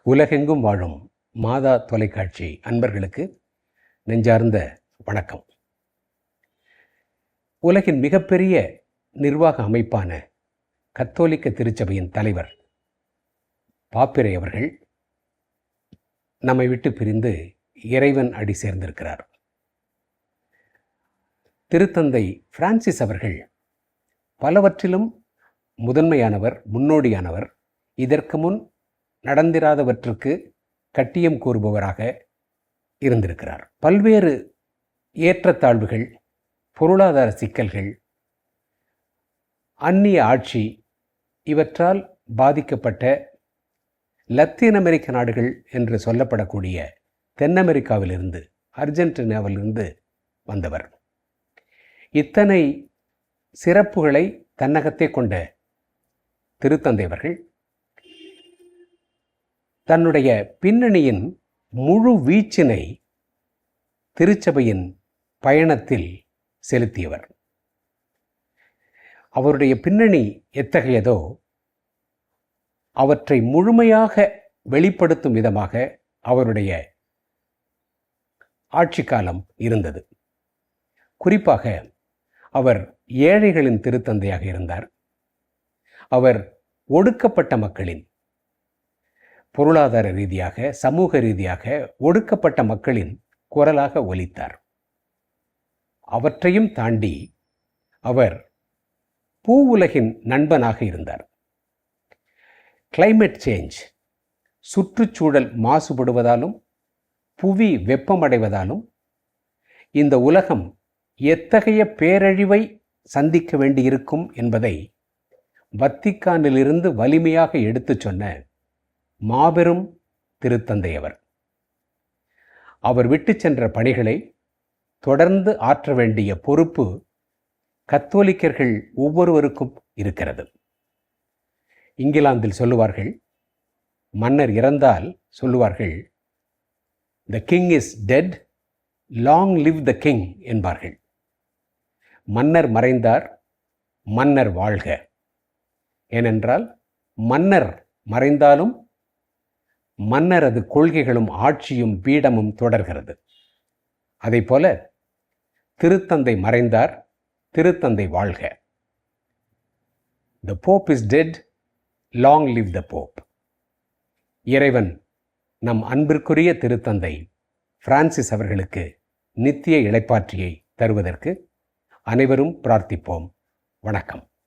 உலகெங்கும் வாழும் மாதா தொலைக்காட்சி அன்பர்களுக்கு நெஞ்சார்ந்த வணக்கம். உலகின் மிகப்பெரிய நிர்வாக அமைப்பான கத்தோலிக்க திருச்சபையின் தலைவர் பாப்பிரை அவர்கள் நம்மை விட்டு பிரிந்து இறைவன் அடி சேர்ந்திருக்கிறார். திருத்தந்தை பிரான்சிஸ் அவர்கள் பலவற்றிலும் முதன்மையானவர், முன்னோடியானவர். இதற்கு முன் நடந்திராதவற்றுக்கு கட்டியம் கூறுபவராக இருந்திருக்கிறார். பல்வேறு ஏற்றத்தாழ்வுகள், பொருளாதார சிக்கல்கள், அந்நிய ஆட்சி இவற்றால் பாதிக்கப்பட்ட லத்தீன் அமெரிக்க நாடுகள் என்று சொல்லப்படக்கூடிய தென் அமெரிக்காவிலிருந்து, அர்ஜென்டினாவிலிருந்து வந்தவர். இத்தனை சிறப்புகளை தன்னகத்தே கொண்ட திருத்தந்தை அவர்கள் தன்னுடைய பின்னணியின் முழு வீச்சினை திருச்சபையின் பயணத்தில் செலுத்தியவர். அவருடைய பின்னணி எத்தகையதோ அவற்றை முழுமையாக வெளிப்படுத்தும் விதமாக அவருடைய ஆட்சி காலம் இருந்தது. குறிப்பாக அவர் ஏழைகளின் திருத்தந்தையாக இருந்தார். அவர் ஒடுக்கப்பட்ட மக்களின், பொருளாதார ரீதியாக, சமூக ரீதியாக ஒடுக்கப்பட்ட மக்களின் குரலாக ஒலித்தார். அவற்றையும் தாண்டி அவர் பூவுலகின் நண்பனாக இருந்தார். கிளைமேட் சேஞ்ச், சுற்றுச்சூழல் மாசுபடுவதாலும் புவி வெப்பமடைவதாலும் இந்த உலகம் எத்தகைய பேரழிவை சந்திக்க வேண்டியிருக்கும் என்பதை வத்திக்கானிலிருந்து வலிமையாக எடுத்துச் சொன்ன மாபெரும் திருத்தந்தை அவர். அவர் விட்டு சென்ற பணிகளை தொடர்ந்து ஆற்ற வேண்டிய பொறுப்பு கத்தோலிக்கர்கள் ஒவ்வொருவருக்கும் இருக்கிறது. இங்கிலாந்தில் சொல்லுவார்கள், மன்னர் இறந்தால் சொல்லுவார்கள், the king is dead, long live the king என்பார்கள். மன்னர் மறைந்தார், மன்னர் வாழ்க. ஏனென்றால் மன்னர் மறைந்தாலும் மன்னரது கொள்கைகளும் ஆட்சியும் பீடமும் தொடர்கிறது. அதைப்போல திருத்தந்தை மறைந்தார், திருத்தந்தை வாழ்க. The Pope is dead, long live the Pope. இறைவன் நம் அன்பிற்குரிய திருத்தந்தை பிரான்சிஸ் அவர்களுக்கு நித்திய இளைப்பாற்றியை தருவதற்கு அனைவரும் பிரார்த்திப்போம். வணக்கம்.